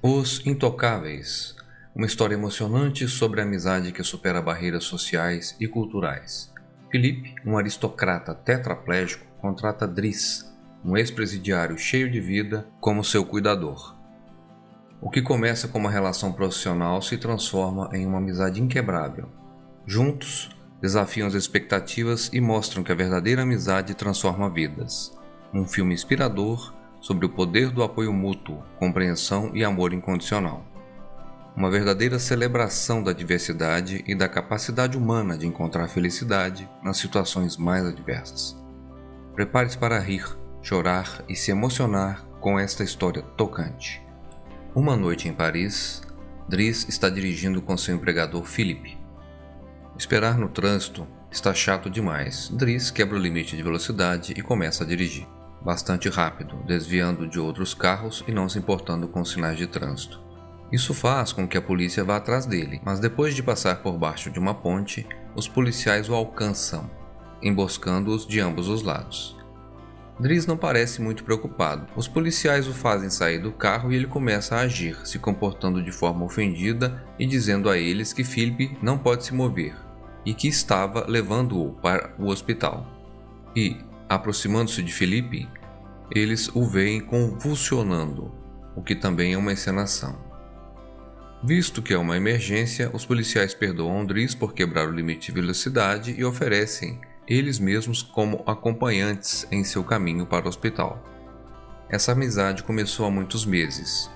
Os Intocáveis, uma história emocionante sobre a amizade que supera barreiras sociais e culturais. Felipe, um aristocrata tetraplégico, contrata Driss, um ex-presidiário cheio de vida, como seu cuidador. O que começa como uma relação profissional se transforma em uma amizade inquebrável. Juntos, desafiam as expectativas e mostram que a verdadeira amizade transforma vidas. Um filme inspirador sobre o poder do apoio mútuo, compreensão e amor incondicional. Uma verdadeira celebração da diversidade e da capacidade humana de encontrar felicidade nas situações mais adversas. Prepare-se para rir, chorar e se emocionar com esta história tocante. Uma noite em Paris, Driss está dirigindo com seu empregador Philippe. Esperar no trânsito está chato demais. Driss quebra o limite de velocidade e começa a dirigir. Bastante rápido, desviando de outros carros e não se importando com os sinais de trânsito. Isso faz com que a polícia vá atrás dele, mas depois de passar por baixo de uma ponte, os policiais o alcançam, emboscando-os de ambos os lados. Driss não parece muito preocupado. Os policiais o fazem sair do carro e ele começa a agir, se comportando de forma ofendida e dizendo a eles que Philippe não pode se mover e que estava levando-o para o hospital. E, aproximando-se de Philippe, eles o veem convulsionando, o que também é uma encenação. Visto que é uma emergência, os policiais perdoam Driss por quebrar o limite de velocidade e oferecem eles mesmos como acompanhantes em seu caminho para o hospital. Essa amizade começou há muitos meses.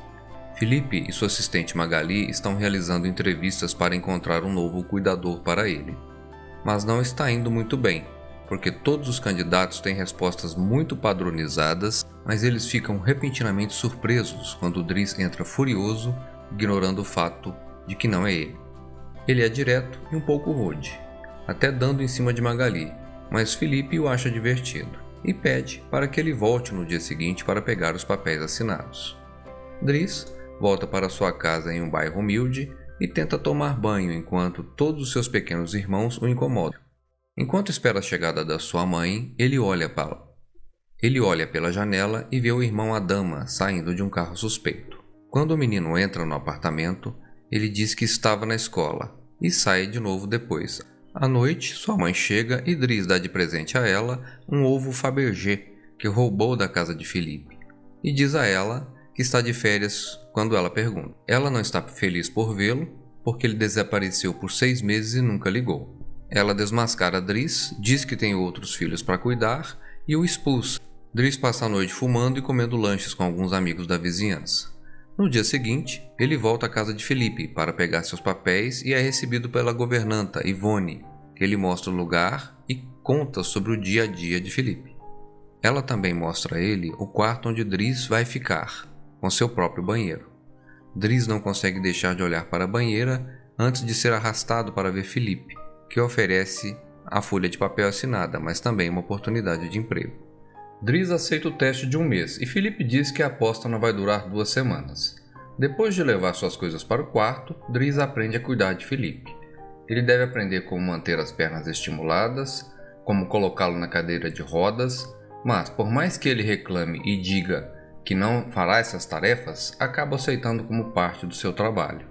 Philippe e sua assistente Magali estão realizando entrevistas para encontrar um novo cuidador para ele. Mas não está indo muito bem, porque todos os candidatos têm respostas muito padronizadas, mas eles ficam repentinamente surpresos quando Driss entra furioso, ignorando o fato de que não é ele. Ele é direto e um pouco rude, até dando em cima de Magali, mas Philippe o acha divertido e pede para que ele volte no dia seguinte para pegar os papéis assinados. Driss volta para sua casa em um bairro humilde e tenta tomar banho enquanto todos os seus pequenos irmãos o incomodam. Enquanto espera a chegada da sua mãe, ele olha pela janela e vê o irmão Adama saindo de um carro suspeito. Quando o menino entra no apartamento, ele diz que estava na escola e sai de novo depois. À noite, sua mãe chega e Driss dá de presente a ela um ovo Fabergé que roubou da casa de Philippe e diz a ela que está de férias quando ela pergunta. Ela não está feliz por vê-lo porque ele desapareceu por 6 meses e nunca ligou. Ela desmascara Driss, diz que tem outros filhos para cuidar e o expulsa. Driss passa a noite fumando e comendo lanches com alguns amigos da vizinhança. No dia seguinte, ele volta à casa de Philippe para pegar seus papéis e é recebido pela governanta Yvonne, que lhe mostra o lugar e conta sobre o dia a dia de Philippe. Ela também mostra a ele o quarto onde Driss vai ficar, com seu próprio banheiro. Driss não consegue deixar de olhar para a banheira antes de ser arrastado para ver Philippe, que oferece a folha de papel assinada, mas também uma oportunidade de emprego. Driss aceita o teste de 1 mês e Philippe diz que a aposta não vai durar 2 semanas. Depois de levar suas coisas para o quarto, Driss aprende a cuidar de Philippe. Ele deve aprender como manter as pernas estimuladas, como colocá-lo na cadeira de rodas, mas por mais que ele reclame e diga que não fará essas tarefas, acaba aceitando como parte do seu trabalho.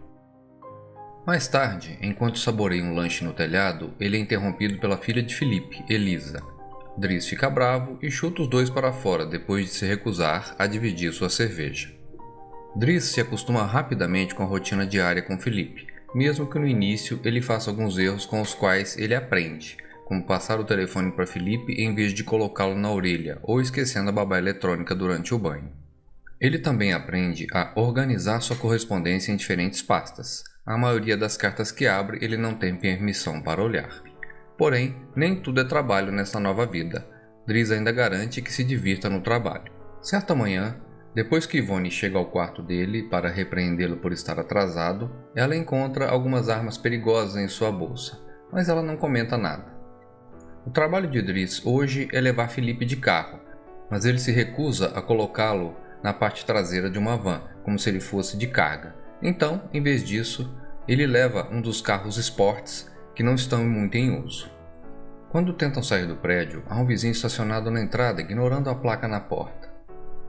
Mais tarde, enquanto saboreia um lanche no telhado, ele é interrompido pela filha de Philippe, Elisa. Driss fica bravo e chuta os dois para fora depois de se recusar a dividir sua cerveja. Driss se acostuma rapidamente com a rotina diária com Philippe, mesmo que no início ele faça alguns erros com os quais ele aprende, como passar o telefone para Philippe em vez de colocá-lo na orelha ou esquecendo a babá eletrônica durante o banho. Ele também aprende a organizar sua correspondência em diferentes pastas. A maioria das cartas que abre ele não tem permissão para olhar. Porém, nem tudo é trabalho nessa nova vida. Driss ainda garante que se divirta no trabalho. Certa manhã, depois que Yvonne chega ao quarto dele para repreendê-lo por estar atrasado, ela encontra algumas armas perigosas em sua bolsa, mas ela não comenta nada. O trabalho de Driss hoje é levar Philippe de carro, mas ele se recusa a colocá-lo na parte traseira de uma van, como se ele fosse de carga. Então, em vez disso, ele leva um dos carros esportes que não estão muito em uso. Quando tentam sair do prédio, há um vizinho estacionado na entrada, ignorando a placa na porta.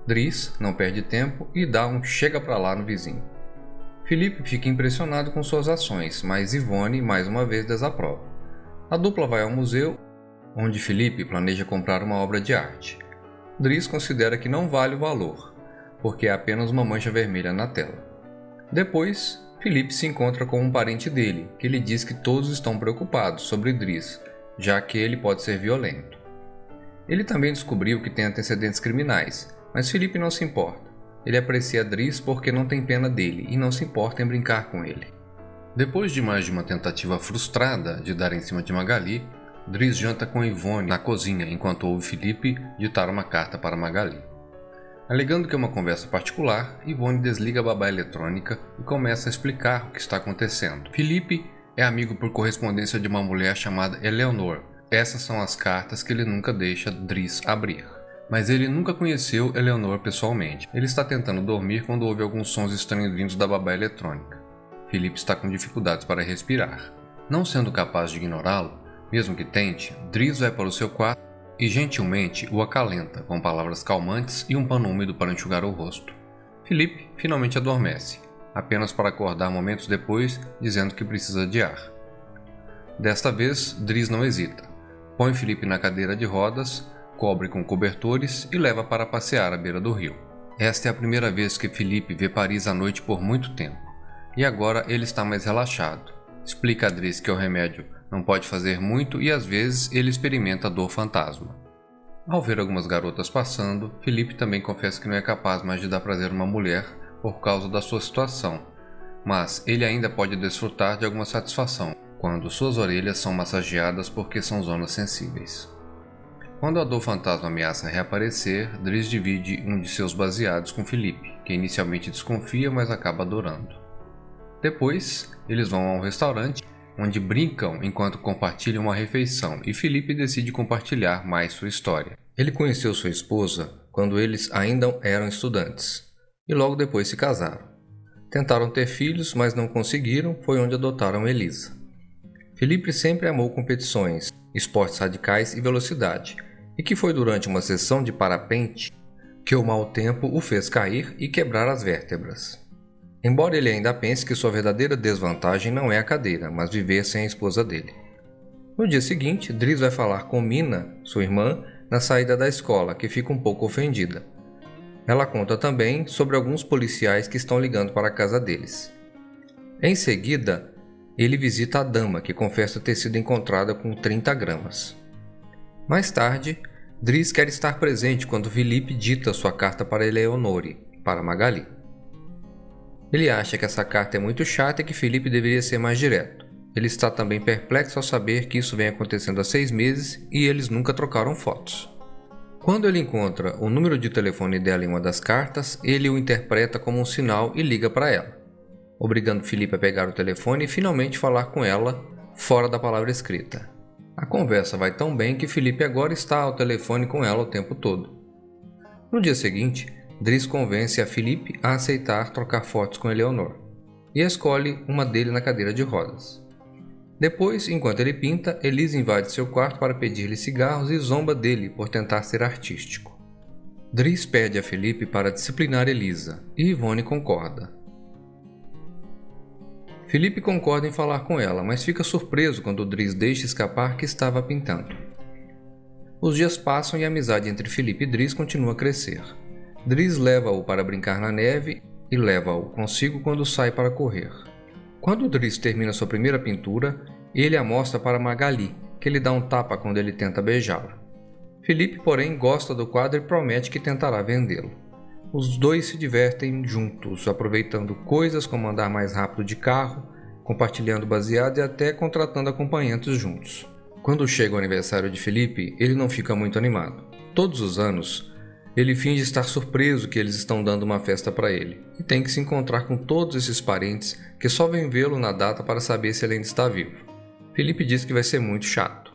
Driss não perde tempo e dá um chega pra lá no vizinho. Felipe fica impressionado com suas ações, mas Yvonne mais uma vez desaprova. A dupla vai ao museu, onde Felipe planeja comprar uma obra de arte. Dries considera que não vale o valor, porque é apenas uma mancha vermelha na tela. Depois, Felipe se encontra com um parente dele, que lhe diz que todos estão preocupados sobre Dries, já que ele pode ser violento. Ele também descobriu que tem antecedentes criminais, mas Felipe não se importa. Ele aprecia Dries porque não tem pena dele e não se importa em brincar com ele. Depois de mais de uma tentativa frustrada de dar em cima de Magali, Dries janta com Yvonne na cozinha enquanto ouve Felipe ditar uma carta para Magali. Alegando que é uma conversa particular, Yvonne desliga a babá eletrônica e começa a explicar o que está acontecendo. Felipe é amigo por correspondência de uma mulher chamada Eleanor. Essas são as cartas que ele nunca deixa Dries abrir. Mas ele nunca conheceu Eleanor pessoalmente. Ele está tentando dormir quando ouve alguns sons estranhos vindos da babá eletrônica. Felipe está com dificuldades para respirar. Não sendo capaz de ignorá-lo, mesmo que tente, Dries vai para o seu quarto e gentilmente o acalenta com palavras calmantes e um pano úmido para enxugar o rosto. Felipe finalmente adormece, apenas para acordar momentos depois dizendo que precisa de ar. Desta vez, Dries não hesita. Põe Felipe na cadeira de rodas, cobre com cobertores e leva para passear à beira do rio. Esta é a primeira vez que Felipe vê Paris à noite por muito tempo, e agora ele está mais relaxado. Explica a Dries que o remédio não pode fazer muito e às vezes ele experimenta a dor fantasma. Ao ver algumas garotas passando, Felipe também confessa que não é capaz mais de dar prazer a uma mulher por causa da sua situação, mas ele ainda pode desfrutar de alguma satisfação quando suas orelhas são massageadas porque são zonas sensíveis. Quando a dor fantasma ameaça reaparecer, Dries divide um de seus baseados com Felipe, que inicialmente desconfia, mas acaba adorando. Depois, eles vão a um restaurante, onde brincam enquanto compartilham uma refeição, e Felipe decide compartilhar mais sua história. Ele conheceu sua esposa quando eles ainda eram estudantes, e logo depois se casaram. Tentaram ter filhos, mas não conseguiram, foi onde adotaram Elisa. Felipe sempre amou competições, esportes radicais e velocidade, e que foi durante uma sessão de parapente que o mau tempo o fez cair e quebrar as vértebras. Embora ele ainda pense que sua verdadeira desvantagem não é a cadeira, mas viver sem a esposa dele. No dia seguinte, Dries vai falar com Mina, sua irmã, na saída da escola, que fica um pouco ofendida. Ela conta também sobre alguns policiais que estão ligando para a casa deles. Em seguida, ele visita a dama, que confessa ter sido encontrada com 30 gramas. Mais tarde, Dries quer estar presente quando Felipe dita sua carta para Eleonore, para Magali. Ele acha que essa carta é muito chata e que Felipe deveria ser mais direto. Ele está também perplexo ao saber que isso vem acontecendo há 6 meses e eles nunca trocaram fotos. Quando ele encontra o número de telefone dela em uma das cartas, ele o interpreta como um sinal e liga para ela, obrigando Felipe a pegar o telefone e finalmente falar com ela fora da palavra escrita. A conversa vai tão bem que Felipe agora está ao telefone com ela o tempo todo. No dia seguinte, Dries convence a Felipe a aceitar trocar fotos com Eleanor e escolhe uma dele na cadeira de rodas. Depois, enquanto ele pinta, Elisa invade seu quarto para pedir-lhe cigarros e zomba dele por tentar ser artístico. Dries pede a Felipe para disciplinar Elisa e Yvonne concorda. Felipe concorda em falar com ela, mas fica surpreso quando Dries deixa escapar que estava pintando. Os dias passam e a amizade entre Felipe e Dries continua a crescer. Dries leva-o para brincar na neve e leva-o consigo quando sai para correr. Quando Dries termina sua primeira pintura, ele a mostra para Magali, que lhe dá um tapa quando ele tenta beijá-la. Felipe, porém, gosta do quadro e promete que tentará vendê-lo. Os dois se divertem juntos, aproveitando coisas como andar mais rápido de carro, compartilhando baseado e até contratando acompanhantes juntos. Quando chega o aniversário de Felipe, ele não fica muito animado. Todos os anos, ele finge estar surpreso que eles estão dando uma festa para ele, e tem que se encontrar com todos esses parentes que só vêm vê-lo na data para saber se ele ainda está vivo. Felipe diz que vai ser muito chato.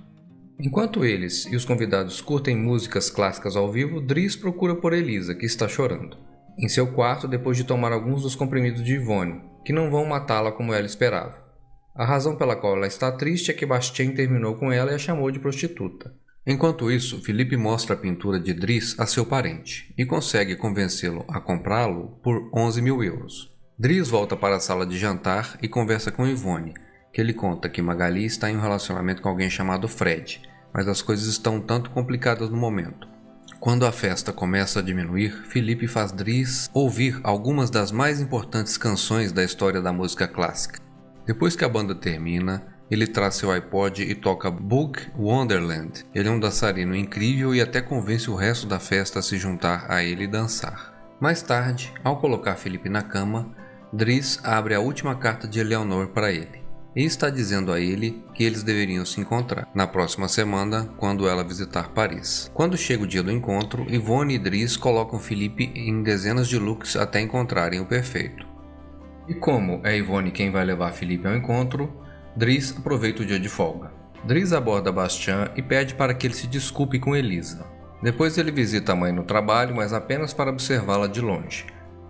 Enquanto eles e os convidados curtem músicas clássicas ao vivo, Dries procura por Elisa, que está chorando, em seu quarto depois de tomar alguns dos comprimidos de Yvonne, que não vão matá-la como ela esperava. A razão pela qual ela está triste é que Bastien terminou com ela e a chamou de prostituta. Enquanto isso, Felipe mostra a pintura de Dries a seu parente e consegue convencê-lo a comprá-lo por 11 mil euros. Dries volta para a sala de jantar e conversa com Yvonne, que ele conta que Magali está em um relacionamento com alguém chamado Fred, mas as coisas estão um tanto complicadas no momento. Quando a festa começa a diminuir, Philippe faz Dries ouvir algumas das mais importantes canções da história da música clássica. Depois que a banda termina, ele traz seu iPod e toca Bug Wonderland. Ele é um dançarino incrível e até convence o resto da festa a se juntar a ele e dançar. Mais tarde, ao colocar Philippe na cama, Dries abre a última carta de Eleanor para ele e está dizendo a ele que eles deveriam se encontrar na próxima semana quando ela visitar Paris. Quando chega o dia do encontro, Yvonne e Dries colocam Philippe em dezenas de looks até encontrarem o perfeito. E como é Yvonne quem vai levar Philippe ao encontro, Dries aproveita o dia de folga. Dries aborda Bastien e pede para que ele se desculpe com Elisa. Depois ele visita a mãe no trabalho, mas apenas para observá-la de longe.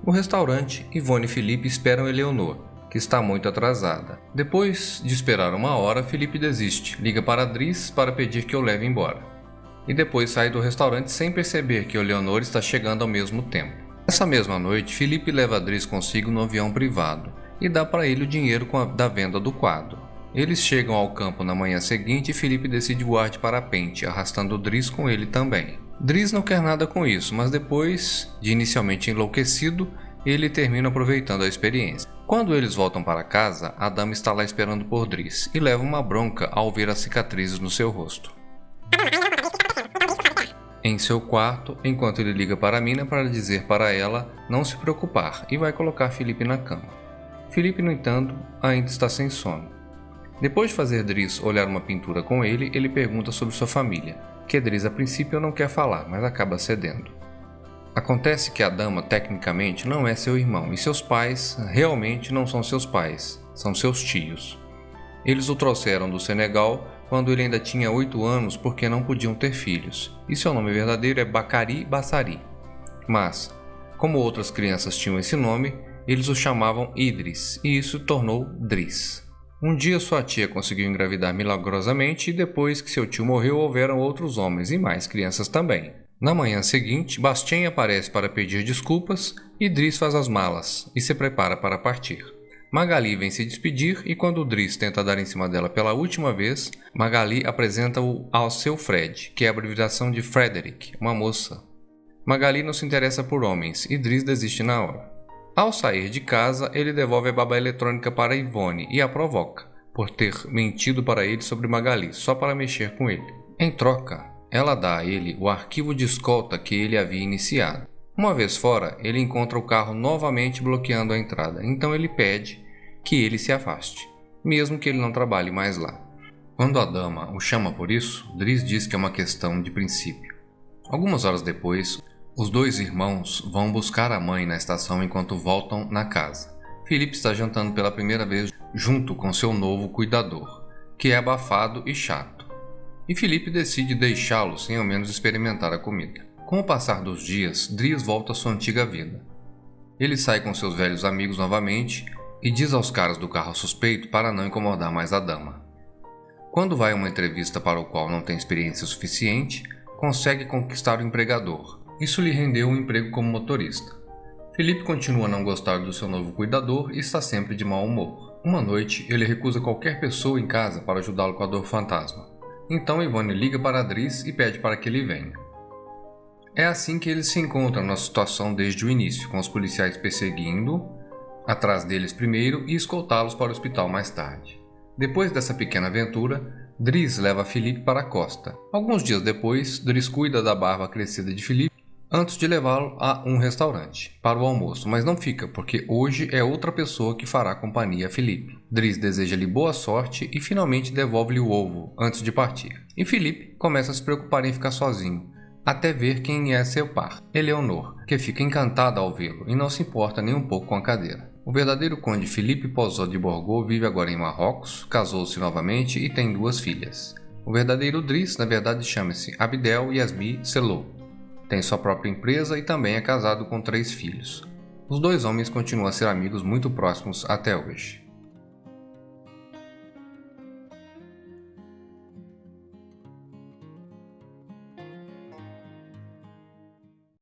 No restaurante, Yvonne e Philippe esperam Eleanor, que está muito atrasada. Depois de esperar uma hora, Philippe desiste, liga para Dries para pedir que o leve embora. E depois sai do restaurante sem perceber que Eleanor está chegando ao mesmo tempo. Essa mesma noite, Philippe leva Dries consigo no avião privado e dá para ele o dinheiro da venda do quadro. Eles chegam ao campo na manhã seguinte e Philippe decide voar de parapente, arrastando Dries com ele também. Dries não quer nada com isso, mas depois de inicialmente enlouquecido, ele termina aproveitando a experiência. Quando eles voltam para casa, a dama está lá esperando por Dries e leva uma bronca ao ver as cicatrizes no seu rosto. Em seu quarto, enquanto ele liga para a mina para dizer para ela não se preocupar e vai colocar Philippe na cama. Philippe, no entanto, ainda está sem sono. Depois de fazer Dries olhar uma pintura com ele pergunta sobre sua família, que Dries a princípio não quer falar, mas acaba cedendo. Acontece que a dama tecnicamente não é seu irmão e seus pais realmente não são seus pais, são seus tios. Eles o trouxeram do Senegal quando ele ainda tinha 8 anos porque não podiam ter filhos, e seu nome verdadeiro é Bakari Bassari. Mas, como outras crianças tinham esse nome, eles o chamavam Idris, e isso tornou Dries. Um dia sua tia conseguiu engravidar milagrosamente e depois que seu tio morreu houveram outros homens e mais crianças também. Na manhã seguinte, Bastien aparece para pedir desculpas e Dries faz as malas e se prepara para partir. Magali vem se despedir e quando Dries tenta dar em cima dela pela última vez, Magali apresenta-o ao seu Fred, que é a abreviação de Frederick, uma moça. Magali não se interessa por homens e Dries desiste na hora. Ao sair de casa, ele devolve a babá eletrônica para Yvonne e a provoca, por ter mentido para ele sobre Magali, só para mexer com ele. Em troca, ela dá a ele o arquivo de escolta que ele havia iniciado. Uma vez fora, ele encontra o carro novamente bloqueando a entrada, então ele pede que ele se afaste, mesmo que ele não trabalhe mais lá. Quando a dama o chama por isso, Dries diz que é uma questão de princípio. Algumas horas depois, os dois irmãos vão buscar a mãe na estação enquanto voltam na casa. Philippe está jantando pela primeira vez junto com seu novo cuidador, que é abafado e chato. E Philippe decide deixá-lo sem ao menos experimentar a comida. Com o passar dos dias, Dries volta à sua antiga vida. Ele sai com seus velhos amigos novamente e diz aos caras do carro suspeito para não incomodar mais a dama. Quando vai a uma entrevista para o qual não tem experiência suficiente, consegue conquistar o empregador. Isso lhe rendeu um emprego como motorista. Philippe continua a não gostar do seu novo cuidador e está sempre de mau humor. Uma noite, ele recusa qualquer pessoa em casa para ajudá-lo com a dor fantasma. Então Yvonne liga para Dries e pede para que ele venha. É assim que eles se encontram na situação desde o início, com os policiais perseguindo atrás deles primeiro e escoltá-los para o hospital mais tarde. Depois dessa pequena aventura, Dries leva Philippe para a costa. Alguns dias depois, Dries cuida da barba crescida de Philippe antes de levá-lo a um restaurante para o almoço, mas não fica, porque hoje é outra pessoa que fará companhia a Philippe. Dries deseja-lhe boa sorte e finalmente devolve-lhe o ovo antes de partir. E Philippe começa a se preocupar em ficar sozinho, até ver quem é seu par, Eleanor, que fica encantada ao vê-lo e não se importa nem um pouco com a cadeira. O verdadeiro conde Philippe Pozzo de Borgo vive agora em Marrocos, casou-se novamente e tem 2 filhas. O verdadeiro Dries, na verdade, chama-se Abdel Yasmi Selou. Tem sua própria empresa e também é casado com 3 filhos. Os 2 homens continuam a ser amigos muito próximos até hoje.